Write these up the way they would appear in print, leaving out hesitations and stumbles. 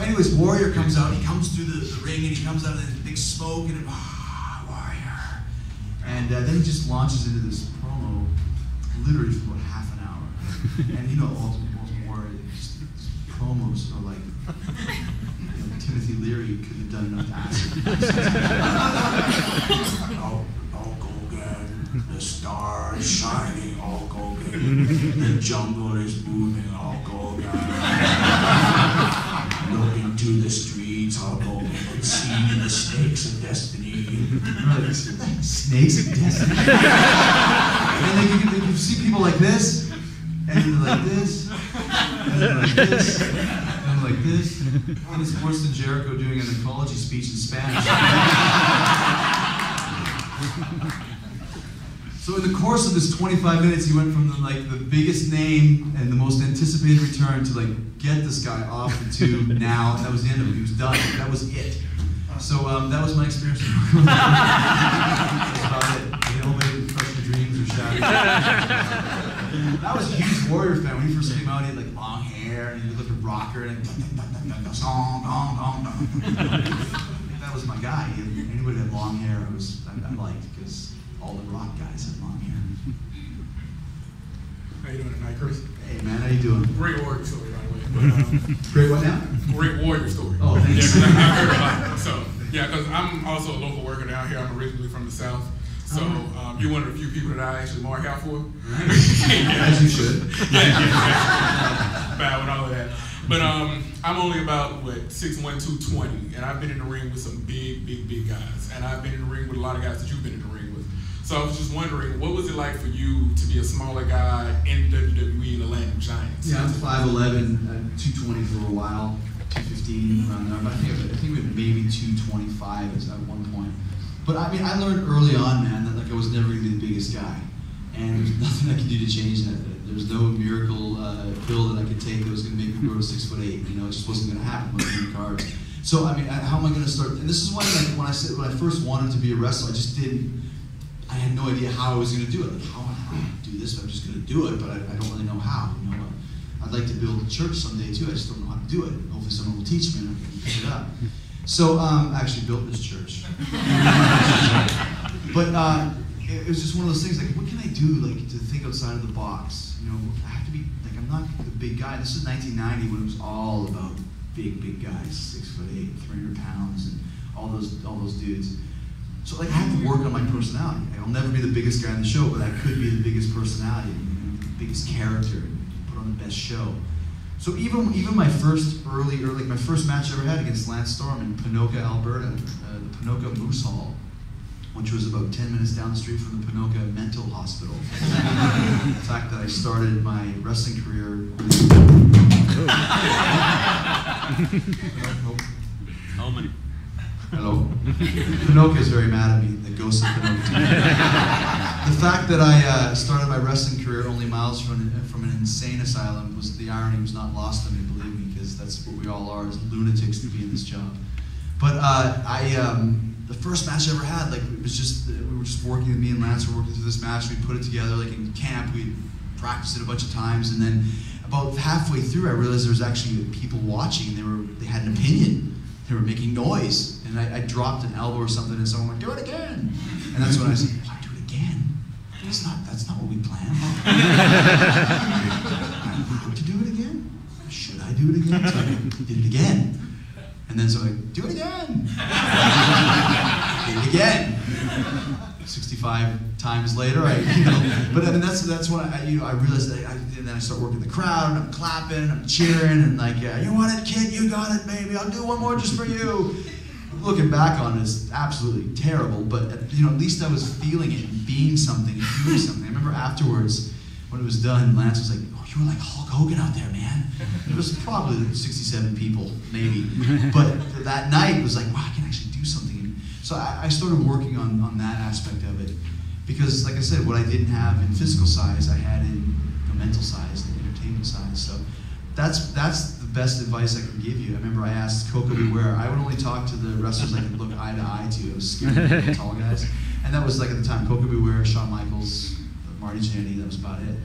anyways, Warrior comes out. He comes through the ring, and he comes out of this big smoke, and Warrior. And then he just launches into this promo, literally for about half an hour. And you know, Ultimate Warrior, just promos are like, Timothy Leary couldn't have done enough to ask him. Hulk Hogan, the stars shining, Hulk Hogan. The jungle is moving, Hulk Hogan. Look into the streets, Hulk Hogan, and see the snakes of destiny. Snakes of destiny? And then you see people like this, and then like this, and then like this, and like this. And it's worse than Jericho doing an ecology speech in Spanish. So in the course of this 25 minutes, he went from the biggest name and the most anticipated return to get this guy off to now, and that was the end of it. He was done. That was it. So that was my experience. That's about it. Did anybody crush your dreams or shattered? I was a huge Warrior fan. When he first came out, he had long hair, and he looked like a rocker, and that was my guy. Anybody that had long hair, I liked, because all the rock guys had long hair. How you doing tonight, Chris? Hey man, how you doing? Great Warrior story, by the way. Great what now? Great Warrior story. Oh, thanks. Yeah, I've heard about it. So, yeah, because I'm also a local worker down here. I'm originally from the South. So you're one of the few people that I actually mark out for. Yeah. As you should. Yeah. Bad with all of that. But I'm only about 6'1", 220, and I've been in the ring with some big guys. And I've been in the ring with a lot of guys that you've been in the ring with. So I was just wondering, what was it like for you to be a smaller guy in WWE in the land of giants? Yeah, I'm 5'11", 220 for a while, 215 around there. But I think we had maybe 225 at one point. But I mean, I learned early on, man, that I was never going to be the biggest guy, and there's nothing I could do to change that. There's no miracle pill that I could take that was going to make me grow to 6'8". You know, it just wasn't going to happen. It wasn't in the cards. So I mean, how am I going to start? And this is why, when I first wanted to be a wrestler, I had no idea how I was going to do it. How am I going to do this? I'm just going to do it, but I don't really know how. You know, I'd like to build a church someday too. I just don't know how to do it. Hopefully, someone will teach me and I can pick it up. So I actually built this church. But it was just one of those things, what can I do to think outside of the box? You know, I have to be, I'm not the big guy. This is 1990 when it was all about big guys, 6'8", 300 pounds, and all those dudes. So I have to work on my personality. I'll never be the biggest guy in the show, but I could be the biggest personality, the biggest character, put on the best show. So even my first my first match I ever had against Lance Storm in Ponoka, Alberta, the Ponoka Moose Hall, which was about 10 minutes down the street from the Ponoka Mental Hospital. The fact that I started my wrestling career. Hello. Ponoka is very mad at me, the ghost of Ponoka. The fact that I started my wrestling career only miles from an insane asylum the irony was not lost on me, believe me, because that's what we all are, as lunatics to be in this job. But the first match I ever had, we were just working, me and Lance were working through this match, we put it together in camp, we practiced it a bunch of times, and then about halfway through I realized there was actually people watching, and they had an opinion. They were making noise, and I dropped an elbow or something, and someone went, "Do it again!" And that's when I said, "I do it again? That's not what we planned." To do it again? Should I do it again? So I did it again. And then so I do it again. Did it again. 65 times later, but I mean that's when I realized that and then I start working the crowd and I'm clapping, I'm cheering, and you want it, kid? You got it, baby. I'll do one more just for you. Looking back on it, it's absolutely terrible, but at least I was feeling it and being something and doing something. I remember afterwards when it was done, Lance was like, "Oh, you were like Hulk Hogan out there, man." It was probably 67 people, maybe, but that night it was like, wow, I can actually do something. So I started working on that aspect of it, because, like I said, what I didn't have in physical size, I had in mental size, and entertainment size. So that's the best advice I can give you. I remember I asked Coco Beware. I would only talk to the wrestlers I could look eye to eye to. I was scared of the tall guys, and that was at the time Coco Beware, Shawn Michaels, Marty Jannetty. That was about it.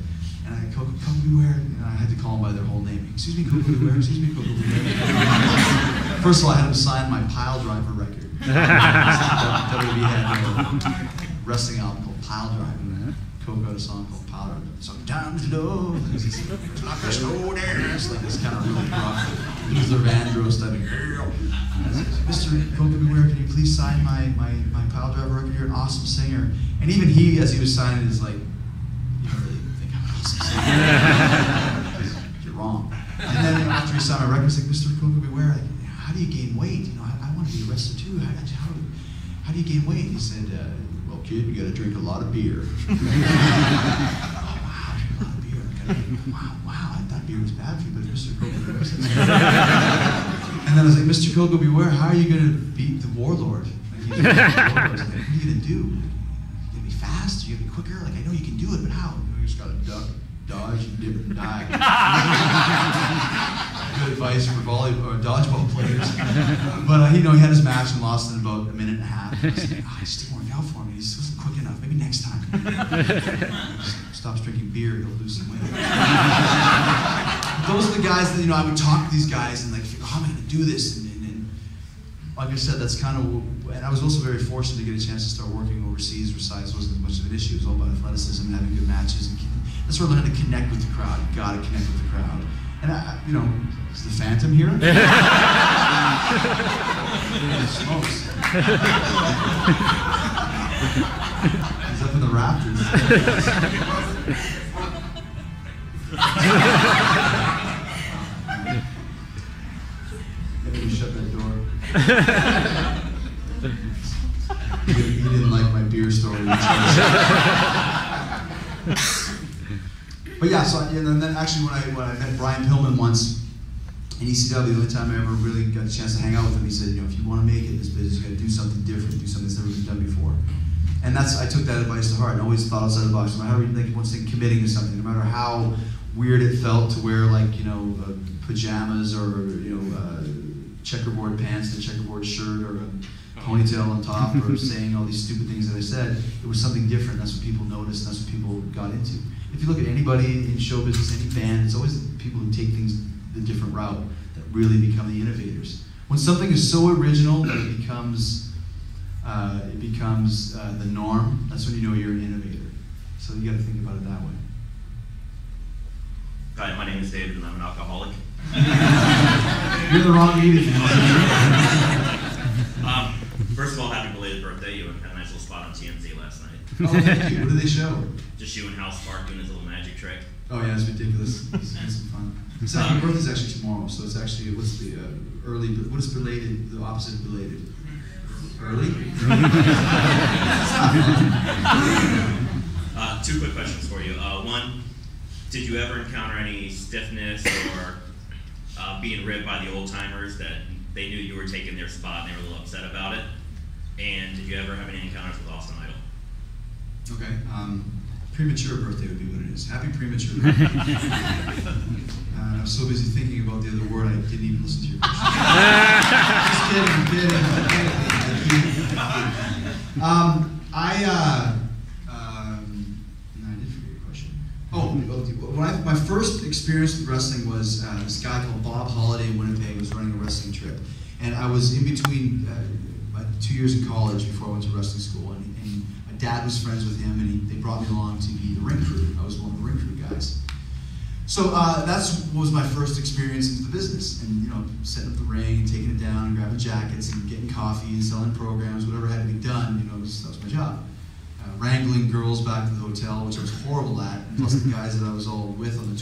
And I Coco Beware, and I had to call them by their whole name. "Excuse me, Coco Beware. Excuse me, Coco Beware." First of all, I had him sign my pile driver record. WWE had a wrestling album called Pile Driver. Coco had a song called Pile Driver. Sometimes love is like a slow dance. Like this kind of really rough Luther Vandross type of girl. Mr. Coco Beware, can you please sign my Pile Driver record? You're an awesome singer. And even he, as he was signing it, is like, you don't really think I'm an awesome singer. You're wrong. And then after he signed my record, he's like, Mr. Coco Beware, how do you gain weight? I want to be a wrestler too. How do you gain weight? He said, well, kid, you got to drink a lot of beer. Oh, wow, drink a lot of beer. Wow, I thought beer was bad for you, but Mr. Coco Beware says. And then I was like, Mr. Coco Beware, how are you going to beat the warlord? Like, he's the warlord. I was like, what are you going to do? You going to be fast? Are you going to be quicker? Like, I know you can do it, but how? You just got to duck, dodge, and dip and dive. Good advice for dodgeball players. But he had his match and lost in about a minute and a half. I was like, he just didn't work out for me. He just wasn't quick enough. Maybe next time. Stops drinking beer, he'll lose some weight. Those are the guys that I would talk to these guys and like, how am I going to do this? And like I said, that's kind of. And I was also very fortunate to get a chance to start working overseas, where size wasn't as much of an issue. It was all about athleticism and having good matches. And that's where I learned to connect with the crowd. You got to connect with the crowd. And is the Phantom here? Smokes. He's up in the rafters. Maybe shut that door. He didn't like my beer story. But yeah, and then actually when I met Brian Pillman once in ECW, the only time I ever really got a chance to hang out with him, he said, if you want to make it in this business, you got to do something different, do something that's never been done before. And I took that advice to heart. I always thought outside the box. No matter once thing committing to something, no matter how weird it felt to wear pajamas or checkerboard pants and a checkerboard shirt or a ponytail on top or saying all these stupid things that I said, it was something different. That's what people noticed. And that's what people got into. If you look at anybody in show business, any band, it's always the people who take things the different route that really become the innovators. When something is so original that it becomes the norm, that's when you know you're an innovator. So you got to think about it that way. Hi, my name is David, and I'm an alcoholic. You're the wrong meeting, First of all, happy belated birthday. You had a nice little spot on TMZ last night. Oh, thank you. What did they show? Just you and Hal Spark doing his little magic trick. Oh yeah, it's ridiculous. It's some fun. So my birthday's actually tomorrow, so it's actually, what's the early, what is belated, the opposite of belated? Early? Two quick questions for you. One, did you ever encounter any stiffness or being ribbed by the old timers that they knew you were taking their spot and they were a little upset about it? And did you ever have any encounters with Austin Idol? Okay, premature birthday would be what it is. Happy premature birthday. I was so busy thinking about the other word, I didn't even listen to your question. Just kidding. I did forget your question. My first experience with wrestling was this guy called Bob Holliday in Winnipeg was running a wrestling trip. And I was in between 2 years in college before I went to wrestling school. And my dad was friends with him, and they brought me along to be the ring crew. I was one of the ring crew guys. So that was my first experience into the business, and setting up the ring, and taking it down, and grabbing jackets, and getting coffee, and selling programs, whatever had to be done. That was my job. Wrangling girls back to the hotel, which I was horrible at, plus the guys that I was all with on the